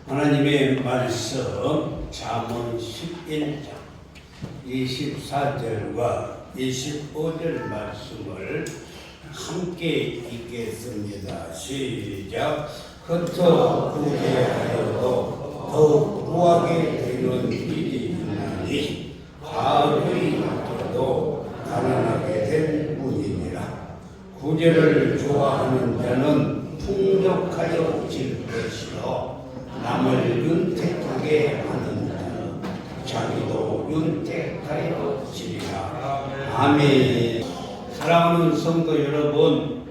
하나님의 말씀 잠언 11장 24절과 25절 말씀을 함께 읽겠습니다. 시작. 흩어 구제하여도 더욱 구하게 되는 일이 있나니 가을이 놔둬도 가난하게 될 뿐이니라. 구제를 좋아하는 자는 풍족하여 질 것이요 남을 윤택하게 하는 자는 자기도 윤택하여 지리라. 아멘. 사랑하는 성도 여러분,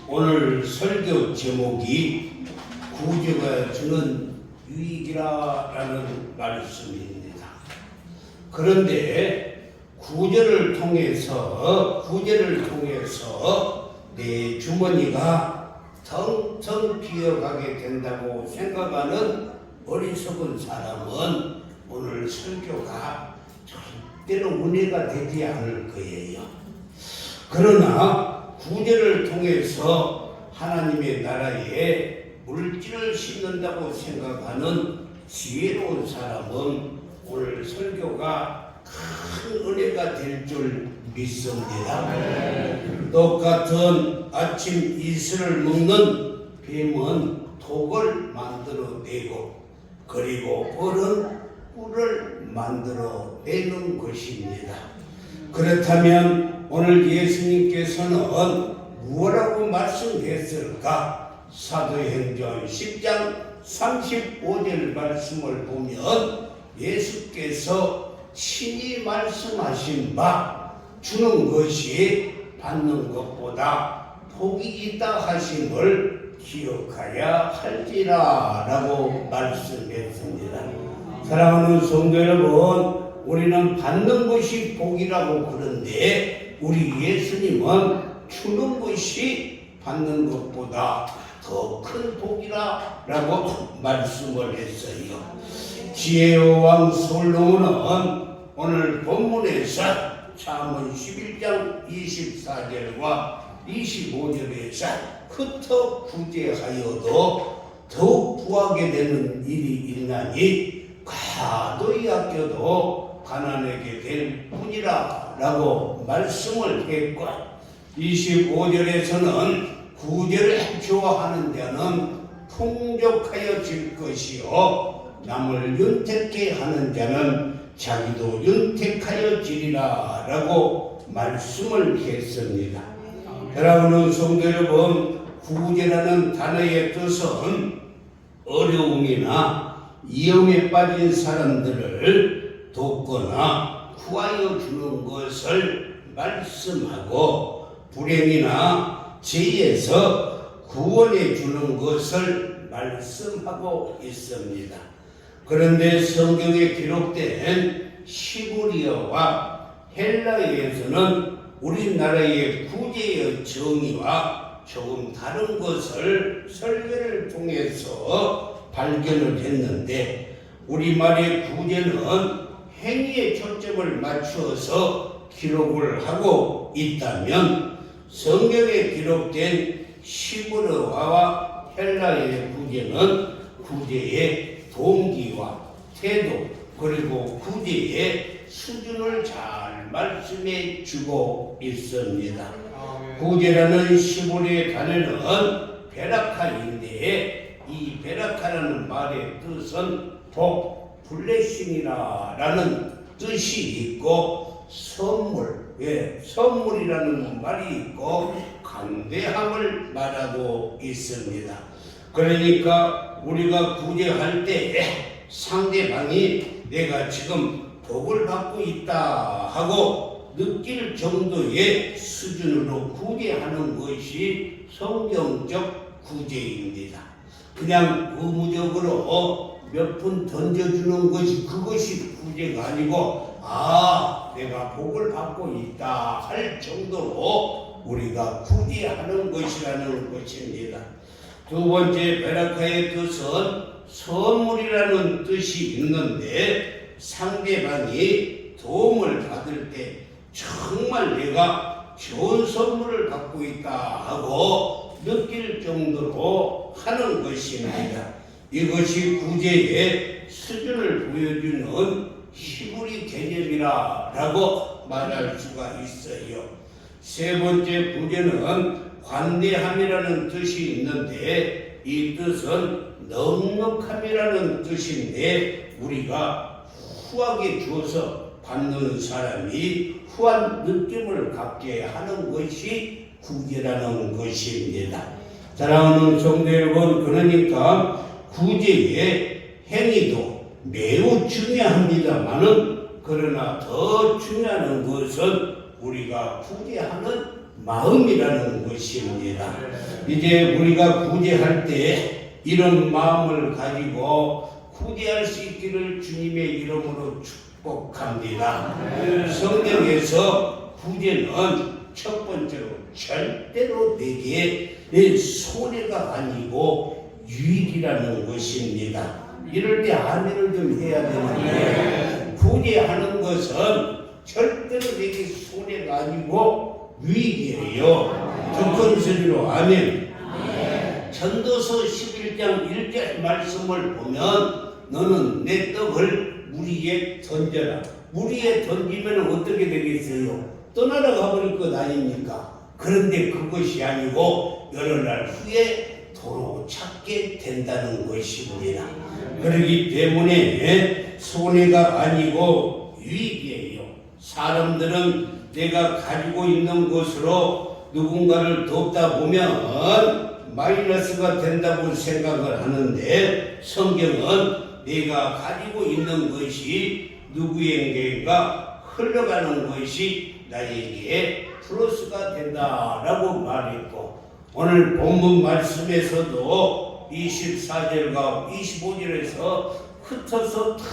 오늘 설교 제목이 구제가 주는 유익이라는 말씀입니다. 그런데 구제를 통해서 내 주머니가 텅텅 비어가게 된다고 생각하는 어리석은 사람은 오늘 설교가 절대로 은혜가 되지 않을 거예요. 그러나 구제를 통해서 하나님의 나라에 물질을 심는다고 생각하는 지혜로운 사람은 오늘 설교가 큰 은혜가 될 줄 믿습니다. 똑같은 아침 이슬을 먹는 뱀은 독을 만들어내고 그리고 벌은 꿀을 만들어내는 것입니다. 그렇다면 오늘 예수님께서는 무엇라고 말씀했을까? 사도행전 10장 35절 말씀을 보면 예수께서 친히 말씀하신 바 주는 것이 받는 것보다 복이 있다 하심을 기억하야 할지라 라고 말씀했습니다. 사랑하는 성도 여러분, 우리는 받는 것이 복이라고 그러는데 우리 예수님은 주는 것이 받는 것보다 더 큰 복이라고 말씀을 했어요. 지혜의 왕 솔로몬은 오늘 본문에서 잠언 11장 24절과 25절에서 흩어 구제하여도 더욱 구하게 되는 일이 있나니 가도히 아껴도 가난하게 될 뿐이라 라고 말씀을 했고 25절에서는 구제를 좋아하는 자는 풍족하여 질 것이요 남을 윤택케 하는 자는 자기도 윤택하여 지리라 라고 말씀을 했습니다. 여러분은 성도 여러분, 구제라는 단어의 뜻은 어려움이나 위험에 빠진 사람들을 돕거나 구하여 주는 것을 말씀하고 불행이나 죄에서 구원해 주는 것을 말씀하고 있습니다. 그런데 성경에 기록된 히브리어와 헬라어에서는 우리나라의 구제의 정의와 조금 다른 것을 설교를 통해서 발견을 했는데 우리말의 구제는 행위에 초점을 맞추어서 기록을 하고 있다면 성경에 기록된 히브리어와 헬라어의 구제는 구제의 동기와 태도 그리고 구제의 수준을 잘 말씀해 주고 있습니다. 구제라는 히브리어 단어는 베라카인데 이 베라카라는 말의 뜻은 복, 블레싱이라는 뜻이 있고 선물이라는 말이 있고 간대함을 말하고 있습니다. 그러니까 우리가 구제할 때 상대방이 내가 지금 복을 받고 있다 하고 느낄 정도의 수준으로 구제하는 것이 성경적 구제입니다. 그냥 의무적으로 몇 푼 던져주는 것이 그것이 구제가 아니고 내가 복을 받고 있다 할 정도로 우리가 구제하는 것이라는 것입니다. 두 번째 베라카의 뜻은 선물이라는 뜻이 있는데 상대방이 도움을 받을 때 정말 내가 좋은 선물을 받고 있다 하고 느낄 정도로 하는 것입니다. 이것이 구제의 수준을 보여주는 히브리 개념이라고 말할 수가 있어요. 세 번째 구제는 관대함이라는 뜻이 있는데 이 뜻은 넉넉함이라는 뜻인데 우리가 후하게 주어서 받는 사람이 후한 느낌을 갖게 하는 것이 구제라는 것입니다. 사랑하는 성도 여러분, 그러니까 구제의 행위도 매우 중요합니다만은 그러나 더 중요한 것은 우리가 구제하는 마음이라는 것입니다. 이제 우리가 구제할 때 이런 마음을 가지고 구제할 수 있기를 주님의 이름으로 축복합니다. 성경에서 구제는 첫 번째로 절대로 내게 손해가 아니고 유익이라는 것입니다. 이럴 때 아멘을 좀 해야 되는데 구제하는 것은 절대로 내게 손해가 아니고 유익이에요. 더 큰 소리로 아멘. 전도서 11장 1절 말씀을 보면 너는 내 떡을 무리에 던져라. 무리에 던지면 어떻게 되겠어요? 떠나가 버릴 것 아닙니까? 그런데 그것이 아니고 여러 날 후에 도로 찾게 된다는 것입니다. 그렇기 때문에 손해가 아니고 유익이에요. 사람들은 내가 가지고 있는 것으로 누군가를 돕다 보면 마이너스가 된다고 생각을 하는데 성경은 내가 가지고 있는 것이 누구에게가 흘러가는 것이 나에게 플러스가 된다라고 말했고 오늘 본문 말씀에서도 24절과 25절에서 흩어서 다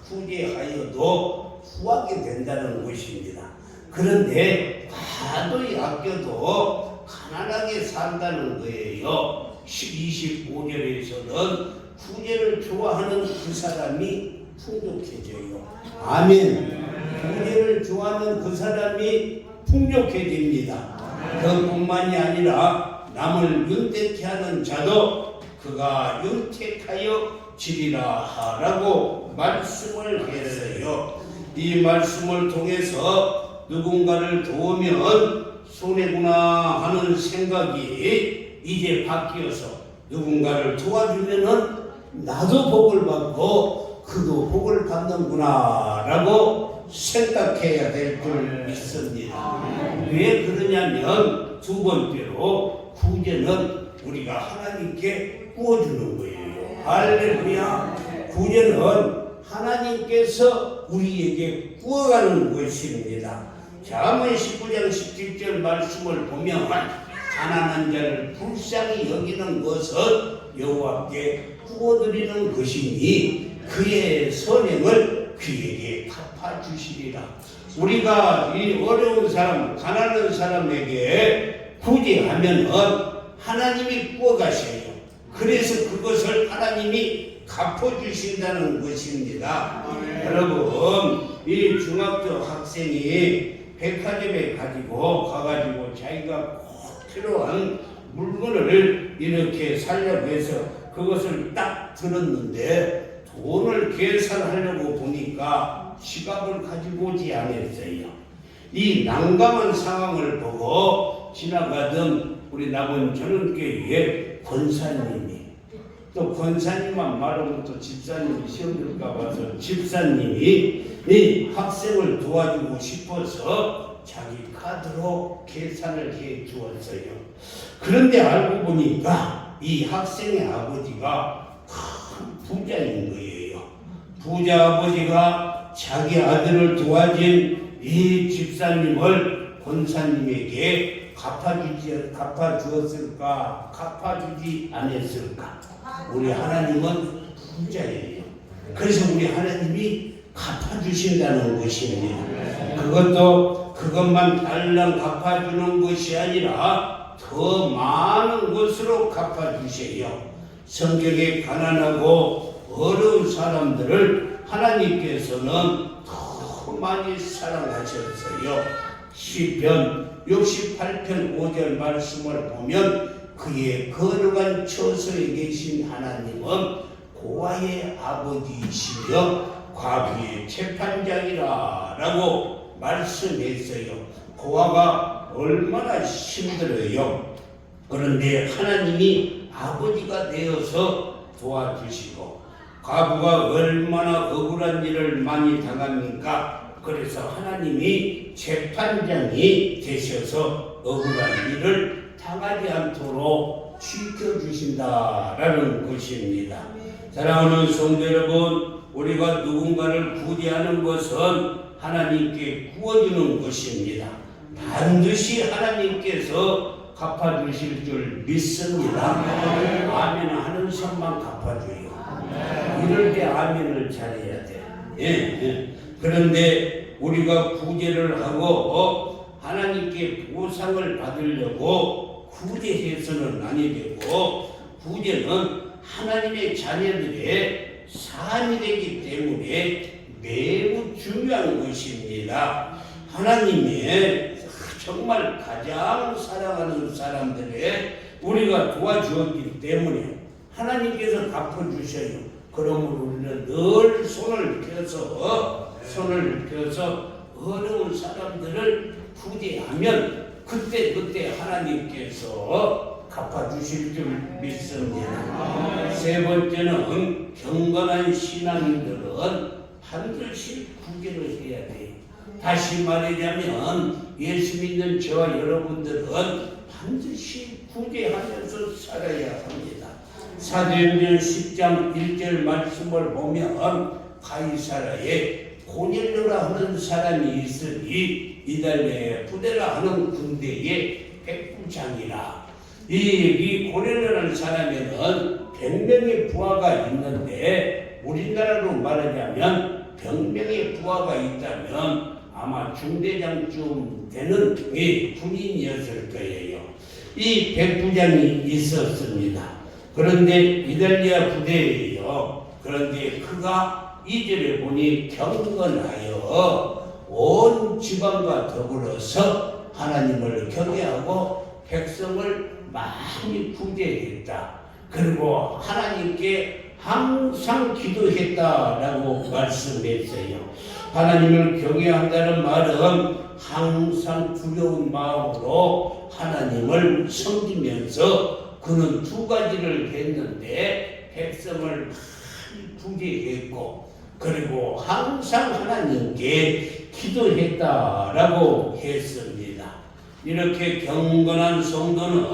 구제하여도 후하게 된다는 것입니다. 그런데 다도이 아껴도 가난하게 산다는 거예요. 25절에서는 구제를 좋아하는 그 사람이 풍족해져요. 아멘. 구제를 좋아하는 그 사람이 풍족해집니다. 그뿐만이 아니라 남을 윤택케 하는 자도 그가 윤택하여 지리라 라고 말씀을 했어요. 이 말씀을 통해서 누군가를 도우면 손해구나 하는 생각이 이제 바뀌어서 누군가를 도와주면은 나도 복을 받고 그도 복을 받는구나 라고 생각해야 될 줄 믿습니다. 왜 그러냐면 두 번째로 구제는 우리가 하나님께 구워주는 거예요. 할렐루야. 구제는 하나님께서 우리에게 구워가는 것입니다. 잠언 19장 17절 말씀을 보면 가난한 자를 불쌍히 여기는 것은 여호와께 구워드리는 것이니 그의 선행을 그에게 갚아주시리라. 우리가 이 어려운 사람, 가난한 사람에게 구제하면 하나님이 구워가셔요. 그래서 그것을 하나님이 갚아주신다는 것입니다. 여러분, 이 중학교 학생이 백화점에 가가지고 자기가 꼭 필요한 물건을 이렇게 사려고 해서 그것을 딱 들었는데 돈을 계산하려고 보니까 지갑을 가지고 오지 않았어요. 이 난감한 상황을 보고 지나가던 우리 남은 전원교회의 권사님이 또 권사님만 말하면 또 집사님이 시험 들까 봐서 집사님이 이 학생을 도와주고 싶어서 자기 카드로 계산을 해 주었어요. 그런데 알고 보니까 이 학생의 아버지가 큰 부자인 거예요. 부자 아버지가 자기 아들을 도와준 이 집사님을 권사님에게 갚아주었을까? 갚아주지 않았을까? 우리 하나님은 부자예요. 그래서 우리 하나님이 갚아주신다는 것입니다. 그것만 달랑 갚아주는 것이 아니라 더 많은 것으로 갚아주세요. 성경에 가난하고 어려운 사람들을 하나님께서는 더 많이 사랑하셨어요. 시편 68편 5절 말씀을 보면 그의 거룩한 처소에 계신 하나님은 고아의 아버지이시며 과부의 재판장이라 라고 말씀했어요. 고아가 얼마나 힘들어요. 그런데 하나님이 아버지가 되어서 도와주시고, 과부가 얼마나 억울한 일을 많이 당합니까? 그래서 하나님이 재판장이 되셔서 억울한 일을 당하지 않도록 지켜주신다라는 것입니다. 사랑하는 성도 여러분, 우리가 누군가를 구제하는 것은 하나님께 구워주는 것입니다. 반드시 하나님께서 갚아주실 줄 믿습니다. 아멘 하는 손만 갚아줘요. 이럴 때 아멘을 잘해야 돼. 예. 그런데 우리가 구제를 하고 하나님께 보상을 받으려고 구제해서는 아니 되고, 구제는 하나님의 자녀들의 삶이 되기 때문에 매우 중요한 것입니다. 하나님의 정말 가장 사랑하는 사람들의 우리가 도와주었기 때문에 하나님께서 갚아주셔요. 그러므로 우리는 늘 손을 펴서 어려운 사람들을 구제하면 그때 하나님께서 갚아주실 줄 믿습니다. 세 번째는 경건한 신앙인들은 반드시 구제를 해야 돼요. 다시 말하자면 예수 믿는 저와 여러분들은 반드시 구제하면서 살아야 합니다. 사도행전 10장 1절 말씀을 보면 가이사라에 고넬료라 하는 사람이 있으니 이달리아에 부대라 하는 군대의 백부장이라. 이 고넬료라는 사람에는 100명의 부하가 있는데, 우리나라로 말하자면 100명의 부하가 있다면 아마 중대장쯤 되는 군인이었을 거예요. 이 백부장이 있었습니다. 그런데 이달리아 부대예요. 그런데 그가 2절에 보니 경건하여 온 지방과 더불어서 하나님을 경외하고 백성을 많이 구제했다. 그리고 하나님께 항상 기도했다라고 말씀했어요. 하나님을 경외한다는 말은 항상 두려운 마음으로 하나님을 섬기면서 그는 두 가지를 했는데, 백성을 많이 구제했고 그리고 항상 하나님께 기도했다라고 했습니다. 이렇게 경건한 성도는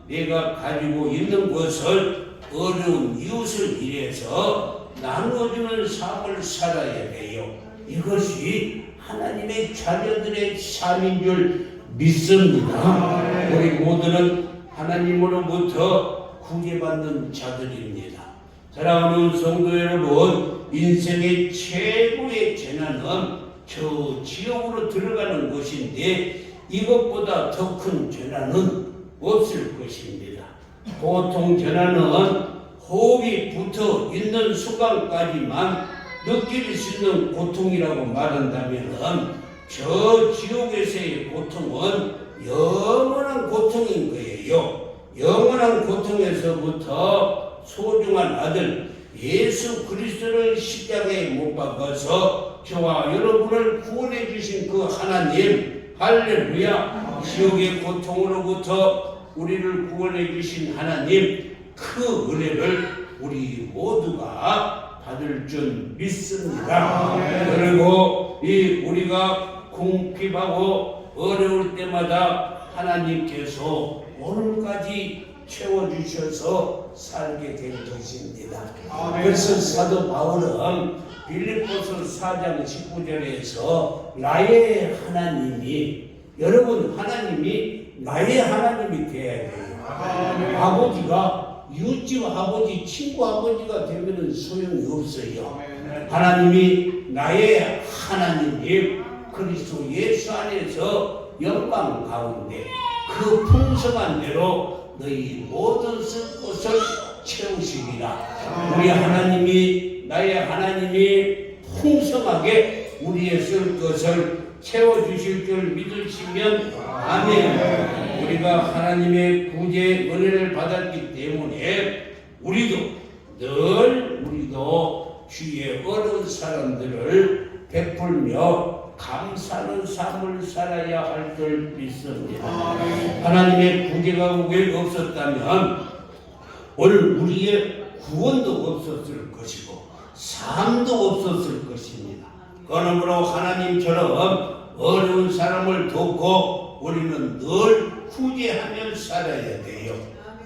내가 가지고 있는 것을 어려운 이웃을 위해서 나누어주는 삶을 살아야 돼요. 이것이 하나님의 자녀들의 삶인 줄 믿습니다. 우리 모두는 하나님으로부터 구제받는 자들입니다. 사랑하는 성도 여러분, 인생의 최고의 재난은 저 지옥으로 들어가는 것인데 이것보다 더 큰 재난은 없을 것입니다. 보통 재난은 호흡이 붙어 있는 순간까지만 느낄 수 있는 고통이라고 말한다면, 저 지옥에서의 고통은 영원한 고통인 거예요. 영원한 고통에서부터 소중한 아들 예수 그리스도를 십자가에 못 박아서 저와 여러분을 구원해 주신 그 하나님, 할렐루야. 지옥의 고통으로부터 우리를 구원해 주신 하나님, 그 은혜를 우리 모두가 받을 줄 믿습니다. 그리고 우리가 궁핍하고 어려울 때마다 하나님께서 오늘까지 채워주셔서 살게 된 것입니다. 그래서 사도 바울은 빌립보서 4장 19절에서 나의 하나님이, 여러분 하나님이 나의 하나님이 되어야 돼요. 아버지가 이웃집 아버지, 친구 아버지가 되면 소용이 없어요. 하나님이 나의 하나님이 그리스도 예수 안에서 영광 가운데 그 풍성한 대로 너희 모든 쓸 것을 채우시리라. 우리 하나님이, 나의 하나님이 풍성하게 우리의 쓸 것을 채워주실 줄 믿으시면 아멘. 우리가 하나님의 구제 은혜를 받았기 때문에 우리도 주위에 어려운 사람들을 베풀며 감사하는 삶을 살아야 할 줄 믿습니다. 하나님의 구제가 왜 없었다면 오늘 우리의 구원도 없었을 것이고 삶도 없었을 것입니다. 그러므로 하나님처럼 어려운 사람을 돕고 우리는 늘 구제하며 살아야 돼요.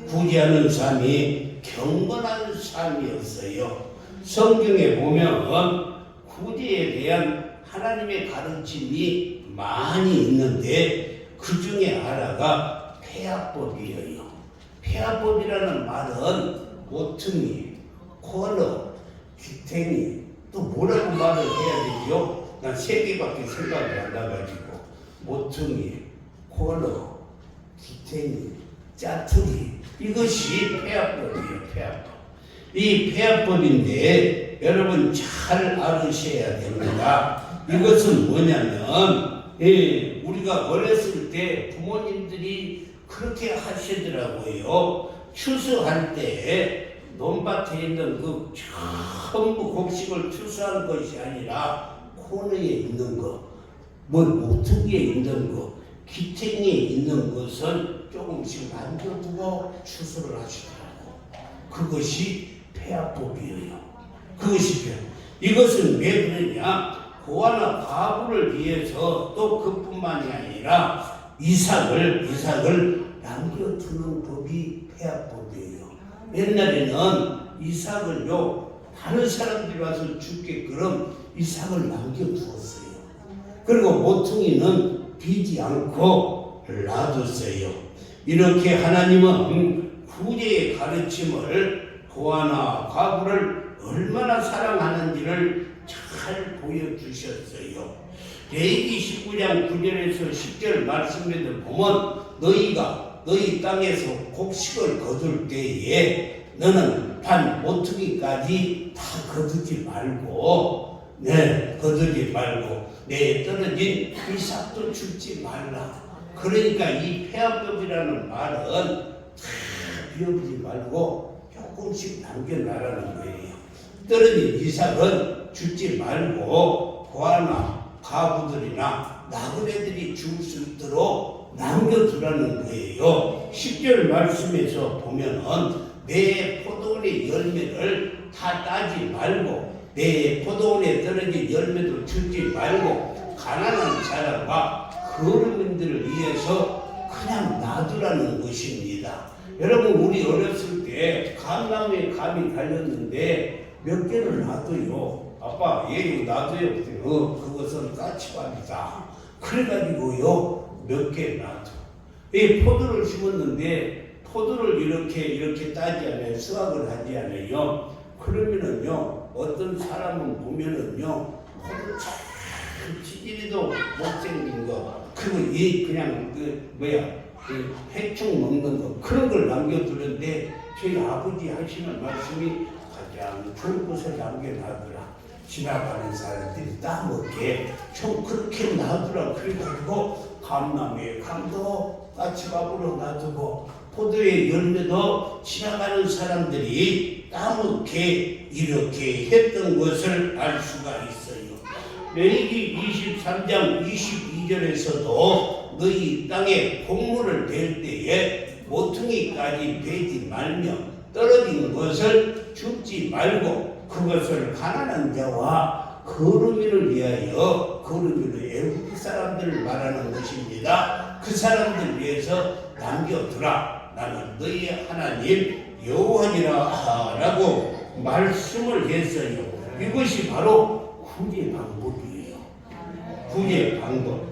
구제하는 삶이 경건한 삶이었어요. 성경에 보면 구제에 대한 하나님의 가르침이 많이 있는데 그 중에 하나가 폐하법이에요. 폐하법이라는 말은 모퉁이, 코너, 귀탱이 또 뭐라고 말을 해야 되죠? 난 세 개밖에 생각이 안 나가지고 모퉁이, 코너, 귀탱이, 짜투리 이것이 폐하법이에요. 폐하법. 이 폐하법인데 여러분 잘 알으셔야 됩니다. 이것은 뭐냐면 우리가 어렸을 때 부모님들이 그렇게 하시더라고요. 추수할 때 논밭에 있는 그 전부 곡식을 추수한 것이 아니라 코너에 있는 거, 모퉁이에 있는 거, 기탱이에 있는 것은 조금씩 남겨두고 추수를 하시더라고. 그것이 폐하법이에요. 그것이 폐하법. 이것은 왜 그러냐? 고아나 과부를 위해서 또 그뿐만이 아니라 이삭을 남겨두는 법이 폐하법이에요. 옛날에는 이삭을요 다른 사람들이 와서 죽게끔 이삭을 남겨두었어요. 그리고 모퉁이는 비지 않고 놔뒀어요. 이렇게 하나님은 구제의 가르침을 고아나 과부를 얼마나 사랑하는지를 잘 보여주셨어요. 레위기 19장 9절에서 10절 말씀에도 보면 너희 땅에서 곡식을 거둘 때에 너는 반 모퉁이까지 다 거두지 말고 내 떨어진 이삭도 줍지 말라. 그러니까 이 폐하법이라는 말은 다 비워보지 말고 조금씩 남겨놔라는 거예요. 떨어진 이삭은 줍지 말고 고아나 과부들이나 나그네들이 줄 수 있도록 남겨두라는 거예요. 10절 말씀에서 보면은 내 포도원의 열매를 다 따지 말고 내 포도원에 떨어진 열매도 주지 말고 가난한 사람과 거류민들을 위해서 그냥 놔두라는 것입니다. 여러분 우리 어렸을 때 감나무에 감이 달렸는데 몇 개를 놔둬요. 아빠 얘 놔둬요. 그것은 까치밥이다. 그래가지고요 몇 개 놔둬. 이 포도를 심었는데 포도를 이렇게 따지 않아요. 수확을 하지 않아요. 그러면은요 어떤 사람은 보면은요 포도 참 지지리도 못생긴 거 그리고 그냥 해충 먹는 거 그런 걸 남겨두는데 저희 아버지 하시는 말씀이 가장 좋은 곳에 남겨놔두라. 지나가는 사람들이 따먹게 좀 그렇게 놔두라. 그래가지고 감나무에 감도 까치밥으로 놔두고 포도의 열매도 지나가는 사람들이 따먹게 이렇게 했던 것을 알 수가 있어요. 레위기 23장 22절에서도 너희 땅에 곡물을 벨 때에 모퉁이까지 베지 말며 떨어진 것을 줍지 말고 그것을 가난한 자와 거류민을 위하여 거류민은 애국 사람들을 말하는 것입니다. 그 사람들 위해서 남겨두라. 나는 너희의 하나님 여호와니라 라고 말씀을 했어요. 이것이 바로 구제 방법이에요. 구제 방법.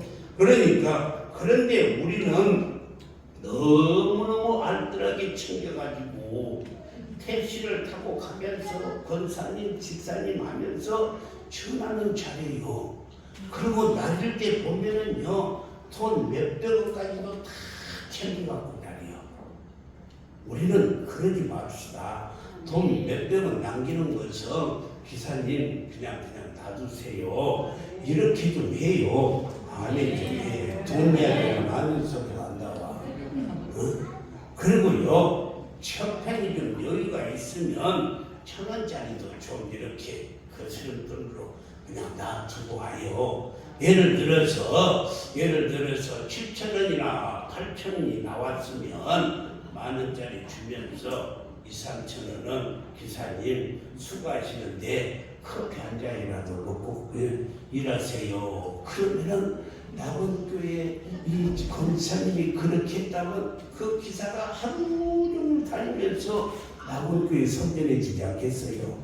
그런데 우리는 너무너무 알뜰하게 챙겨가지고 택시를 타고 가면서 권사님, 집사님 하면서 전화는 잘해요. 그리고 날릴 때 보면은요 돈 몇백원까지도 다 챙겨갖고 다녀요. 우리는 그러지 맙시다. 돈 몇백원 남기는 것은 기사님 그냥 놔두세요. 이렇게 좀 해요. 아니 저기 돈 이야기가 많은 소리가 안 나와. 그리고요 처편이 좀 여유가 있으면 1,000원짜리도 좀 이렇게 거스름 돈으로 그냥 놔두고 와요. 예를 들어서 7,000원이나 8,000원이 나왔으면 10,000원짜리 주면서 2,000~3,000원은 기사님 수고하시는데 커피 한 잔이라도 먹고 일하세요. 그러면은 낙원교회 이 권사님이 그렇게 했다면 그 기사가 하루 종일 다니면서 낙원교회 선전해지지 않겠어요?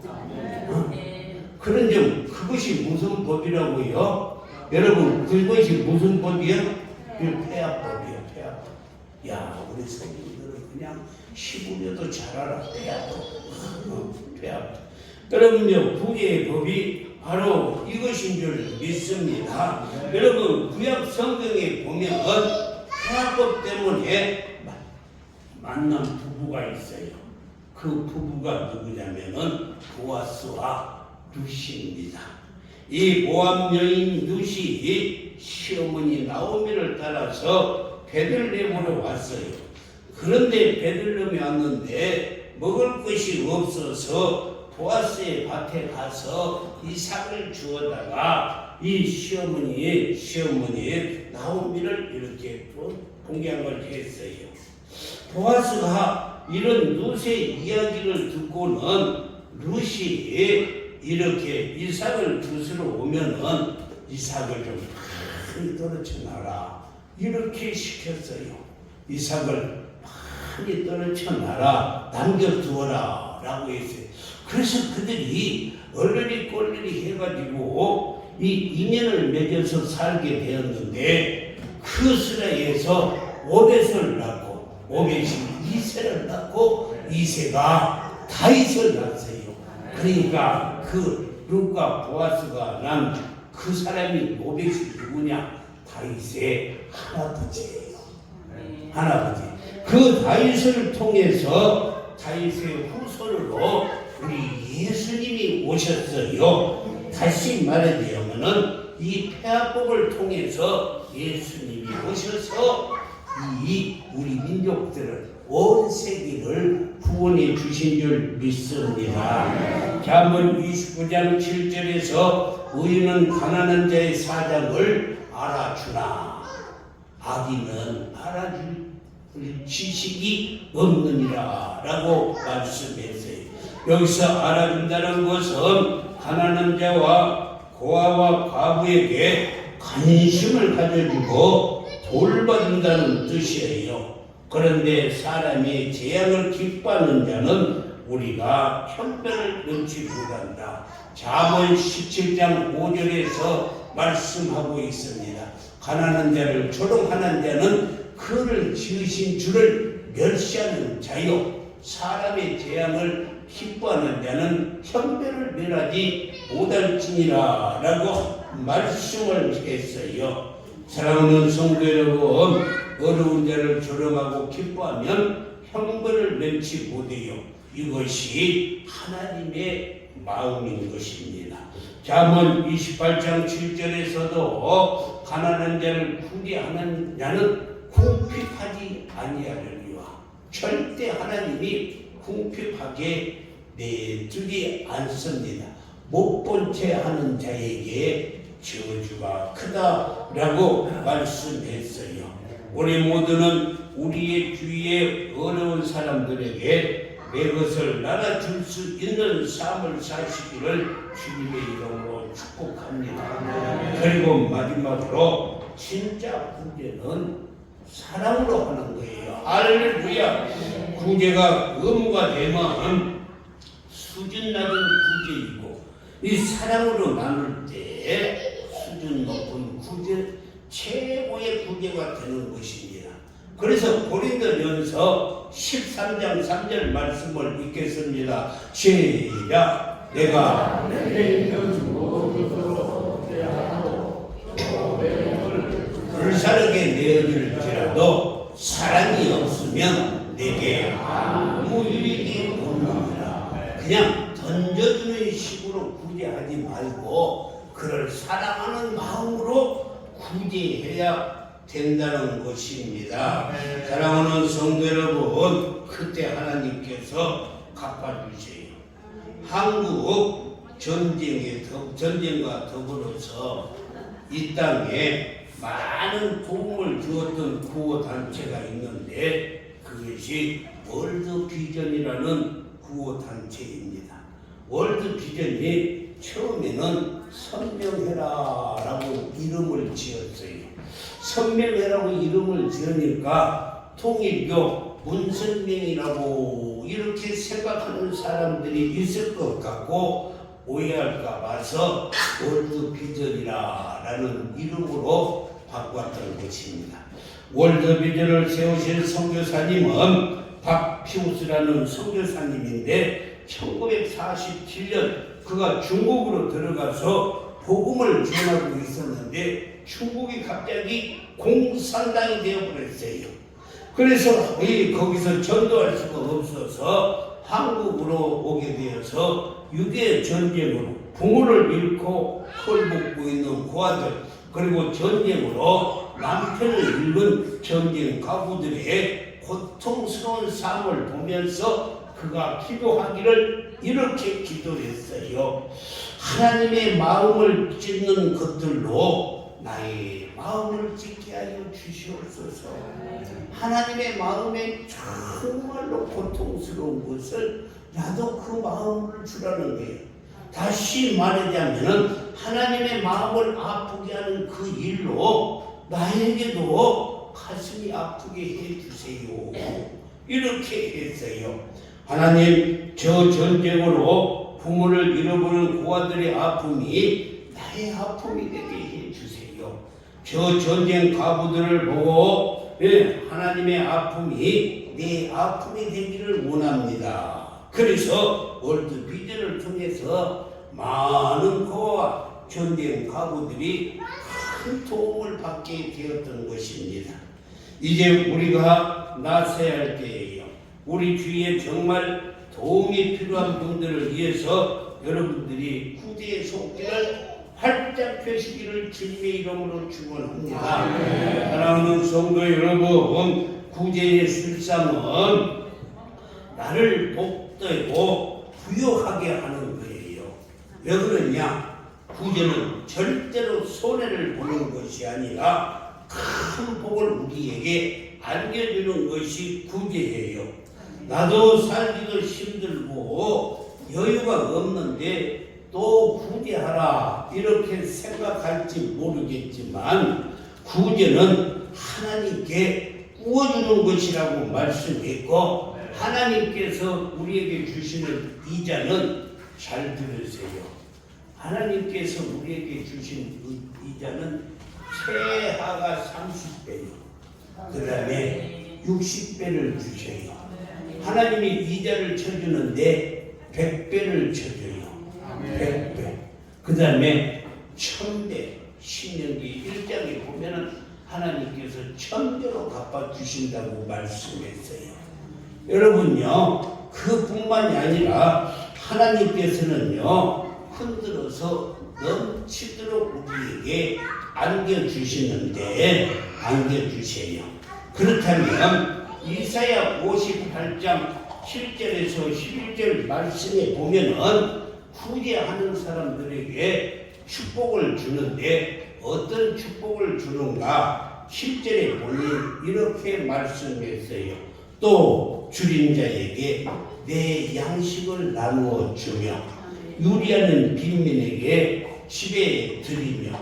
그런 점 그것이 무슨 법이라고요? 여러분 그것이 무슨 법이요? 폐하법이요. 폐하법. 야 우리 성도들은 그냥 시부려도 잘 알아. 폐하법. 폐하법. 여러분요 구제의 법이 바로 이것인 줄 믿습니다. 여러분 구약 성경에 보면 폐하법 때문에 만난 부부가 있어요. 그 부부가 누구냐면은 보아스와 룻입니다. 이 모압 여인 룻이 시어머니 나오미를 따라서 베들레헴으로 왔어요. 그런데 베들레헴에 왔는데 먹을 것이 없어서 보아스의 밭에 가서 이삭을 주어다가 이 시어머니 나오미를 이렇게 공경을 했어요. 보아스가 이런 룻의 이야기를 듣고는 룻이 이렇게 이삭을 주스러 오면은 이삭을 좀 많이 떨어쳐놔라 이렇게 시켰어요. 이삭을 많이 떨어쳐놔라 남겨두어라 라고 했어요. 그래서 그들이 얼레리 꼴레리 해가지고 이 인연을 맺어서 살게 되었는데 그 스라에서 오벳을 낳고 오벳이 이새를 낳고 이새가 다윗을 낳았어요. 그러니까 그 룻과 보아스가 난 그 사람이 오벳이 누구냐? 다윗의 할아버지예요. 할아버지. 그 다윗을 통해서 다윗의 후손으로 우리 예수님이 오셨어요. 다시 말하자면은 이 폐하법을 통해서 예수님이 오셔서 우리 민족들을 온 세계를 구원해 주신 줄 믿습니다. 잠언 29장 7절에서 의인은 가난한 자의 사정을 알아주나 악인은 알아줄 지식이 없느니라 라고 말씀했어요. 여기서 알아준다는 것은 가난한 자와 고아와 과부에게 관심을 가져주고 돌봐준다는 뜻이에요. 그런데 사람이 재앙을 기뻐하는 자는 우리가 형편을 넘지 못한다. 잠언 17장 5절에서 말씀하고 있습니다. 가난한 자를 조롱하는 자는 그를 지으신 주를 멸시하는 자요, 사람의 재앙을 기뻐하는 자는 형편을 멸하지 못할지니라 라고 말씀을 했어요. 사랑하는 성도 여러분, 어려운 자를 조롱하고 기뻐하면 형벌을 면치 못해요. 이것이 하나님의 마음인 것입니다. 잠언 28장 7절에서도 가난한 자를 구제하는 자는 궁핍하지 아니하려니와 절대 하나님이 궁핍하게 내주지 않습니다. 못 본 채 하는 자에게 저주가 크다라고 말씀했어요. 우리 모두는 우리의 주위에 어려운 사람들에게 내 것을 나눠줄 수 있는 삶을 사시기를 주님의 이름으로 축복합니다. 그리고 마지막으로 진짜 구제는 사랑으로 하는 거예요. 할렐루야. 구제가 의무가 되면 수준 낮은 구제이고 이 사랑으로 나눌 때 수준 높은 구제, 최고의 구제가 되는 것입니다. 그래서 고린도전서 13장 3절 말씀을 읽겠습니다. 시작. 내가 내게 있는 모든 대하고 불사르게 내어줄지라도 사랑이 없으면 내게 아무 유익이 없느니라. 그냥 던져주는 식으로 구제하지 말고 그를 사랑하는 마음으로 구제해야 된다는 것입니다. 사랑하는 성도 여러분, 그때 하나님께서 갚아주세요. 한국 전쟁과 더불어서 이 땅에 많은 도움을 주었던 구호단체가 있는데 그것이 월드비전이라는 구호단체입니다. 월드비전이 처음에는 선명해라라고 이름을 지었어요. 선명해라고 이름을 지으니까 통일교 문선명이라고 이렇게 생각하는 사람들이 있을 것 같고 오해할까 봐서 월드비전이라는 이름으로 바꿨던 것입니다. 월드비전을 세우신 선교사님은 박피우스라는 선교사님인데 1947년 그가 중국으로 들어가서 복음을 전하고 있었는데 중국이 갑자기 공산당이 되어버렸어요. 그래서 거기서 전도할 수가 없어서 한국으로 오게 되어서 6.25 전쟁으로 부모를 잃고 헐벗고 있는 고아들 그리고 전쟁으로 남편을 잃은 전쟁 가구들의 고통스러운 삶을 보면서 그가 기도하기를 이렇게 기도했어요. 하나님의 마음을 찢는 것들로 나의 마음을 찢게 하여 주시옵소서. 하나님의 마음에 정말로 고통스러운 것을 나도 그 마음을 주라는 거예요. 다시 말하자면 하나님의 마음을 아프게 하는 그 일로 나에게도 가슴이 아프게 해주세요. 이렇게 했어요. 하나님, 저 전쟁으로 부모를 잃어버린 고아들의 아픔이 나의 아픔이 되게 해주세요. 저 전쟁 가부들을 보고 하나님의 아픔이 내 아픔이 되기를 원합니다. 그래서 월드비전을 통해서 많은 고아 전쟁 가부들이 큰 도움을 받게 되었던 것입니다. 이제 우리가 나서야 할 때예요. 우리 주위에 정말 도움이 필요한 분들을 위해서 여러분들이 구제의 손길을 활짝 펴시기를 주님의 이름으로 축원합니다. 사랑하는 성도 여러분, 구제의 실상은 나를 복되고 부유하게 하는 거예요. 왜 그러냐? 구제는 절대로 손해를 보는 것이 아니라 큰 복을 우리에게 안겨주는 것이 구제예요. 나도 살기도 힘들고 여유가 없는데 또 구제하라 이렇게 생각할지 모르겠지만 구제는 하나님께 구워주는 것이라고 말씀했고 하나님께서 우리에게 주시는 이자는 잘 들으세요. 하나님께서 우리에게 주신 이자는 최하가 30배요. 그 다음에 60배를 주셔요. 하나님이 이자를 쳐주는데 100배를 쳐줘요. 100배. 그 다음에 1000배. 신명기 1장에 보면은 하나님께서 1000배로 갚아주신다고 말씀했어요. 여러분요, 그뿐만이 아니라 하나님께서는요, 흔들어서 넘치도록 우리에게 안겨주시는데, 안겨주세요. 그렇다면, 이사야 58장 7절에서 11절 말씀에 보면은, 구제하는 사람들에게 축복을 주는데, 어떤 축복을 주는가? 7절에 보니 이렇게 말씀했어요. 또 줄인 자에게 내 양식을 나누어 주며 유리하는 빈민에게 집에 드리며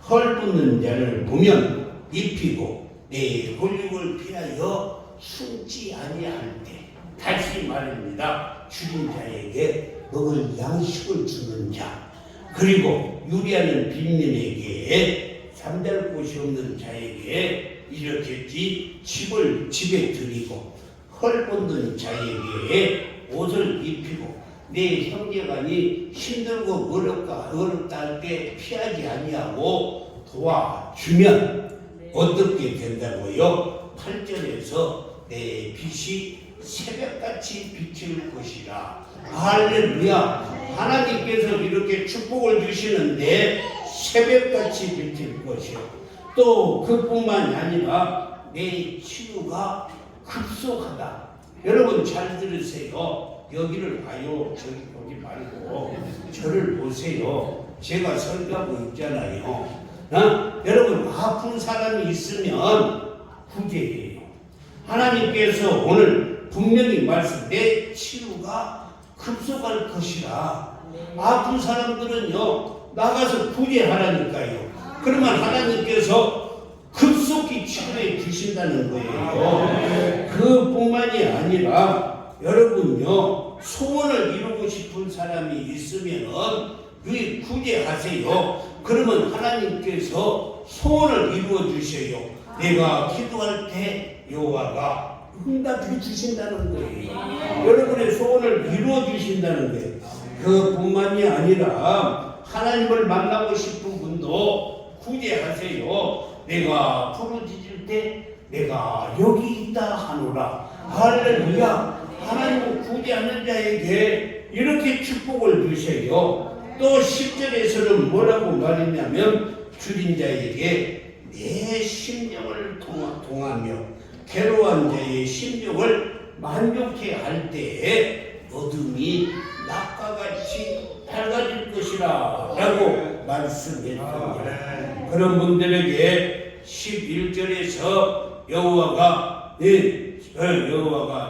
헐벗는 자를 보면 입히고 내 권력을 피하여 숨지 아니할 때 다시 말입니다. 줄인 자에게 먹을 양식을 주는 자 그리고 유리하는 빈민에게 잠잘 곳이 없는 자에게 이렇게 집에 드리고 헐벗는 자에게 옷을 입히고 내 형제간이 힘들고 어렵다 할 때 피하지 아니하고 도와주면 어떻게 된다고요? 8절에서 내 빛이 새벽같이 비칠 것이라. 할렐루야. 하나님께서 이렇게 축복을 주시는데 새벽같이 비칠 것이요. 또 그뿐만이 아니라 내 치유가 급속하다. 여러분 잘 들으세요. 여기를 봐요. 저기 보지 말고 저를 보세요. 제가 설교하고 있잖아요. 여러분 아픈 사람이 있으면 구제해요. 하나님께서 오늘 분명히 내 치유가 급속할 것이라. 아픈 사람들은요 나가서 구제하라니까요. 그러면 하나님께서 급속히 치료해 주신다는 거예요. 그뿐만이 아니라 여러분요 소원을 이루고 싶은 사람이 있으면은 구제하세요. 그러면 하나님께서 소원을 이루어 주셔요. 내가 기도할 때 여호와가 응답해 주신다는 거예요. 여러분의 소원을 이루어 주신다는 거예요. 그뿐만이 아니라 하나님을 만나고 싶은 분도 구제하세요. 내가 부르짖을 때 내가 여기 있다 하노라. 할렐루야. 하나님은 구제하는 자에게 이렇게 축복을 주셔요. 또 10절에서는 뭐라고 말했냐면 줄인 자에게 내 심령을 동하며 괴로운 자의 심령을 만족해 할 때에 어둠이 낮과 같이 밝아질 것이라 라고 말씀했습니다. 그런 분들에게 11절에서 여호와가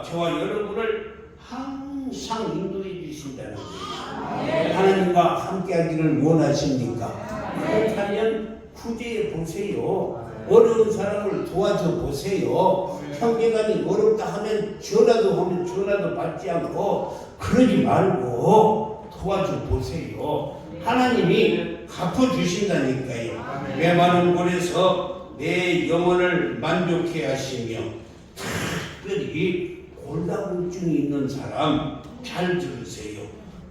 저와 여러분을 항상 인도해 주신다는 거예요. 하나님과 함께 하기를 원하십니까? 그렇다면 구제해 보세요. 어려운 사람을 도와줘 보세요. 형제간이 어렵다 하면 전화도 받지 않고 그러지 말고 도와줘 보세요. 하나님이 갚아주신다니까요. 메마른 곳에서 내 영혼을 만족해 하시며 특별히 골다공증이 있는 사람 잘 들으세요.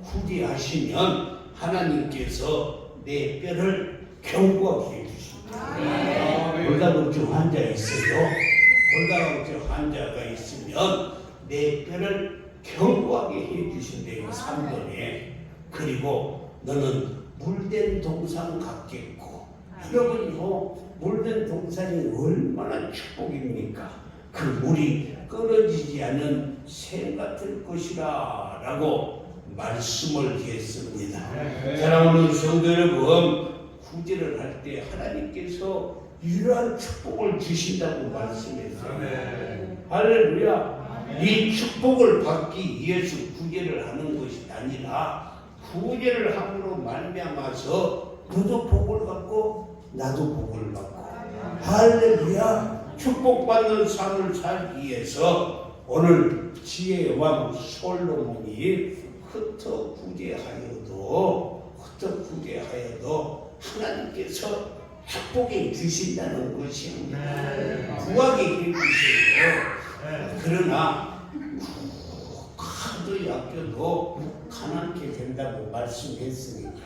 구제하시면 하나님께서 내 뼈를 견고하게 해주십니다. 골다공증 환자 있어요. 골다공증 환자가 있으면 내 뼈를 견고하게 해주신대요. 3번에. 그리고 너는 물된 동산 같겠고. 여러분요 물된 동산이 얼마나 축복입니까? 그 물이 끊어지지 않는 샘 같을 것이라 라고 말씀을 했습니다. 사랑하는 성도 여러분, 구제를 할 때 하나님께서 이러한 축복을 주신다고 말씀했어요. 할렐루야. 이 축복을 받기 위해서 구제를 하는 것이 아니라 구제를 함으로 말미암아서 너도 복을 받고 나도 복을 받고 할렐루야. 축복받는 삶을 살기 위해서 오늘 지혜의 왕 솔로몬이 흩어 구제하여도 하나님께서 축복해 주신다는 것입니다. 구하게 해주세요. 그러나 하도 약겨도 가난케 된다고 말씀했으니까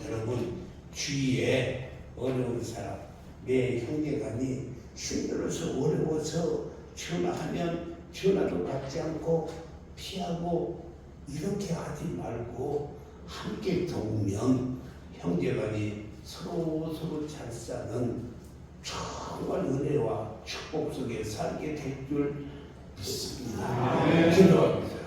여러분 주위에 어려운 사람 내 형제간이 힘들어서 어려워서 전화하면 전화도 받지 않고 피하고 이렇게 하지 말고 함께 도우면 형제간이 서로 잘 사는 정말 은혜와 축복 속에 살게 될 줄 믿습니다. 기도합니다.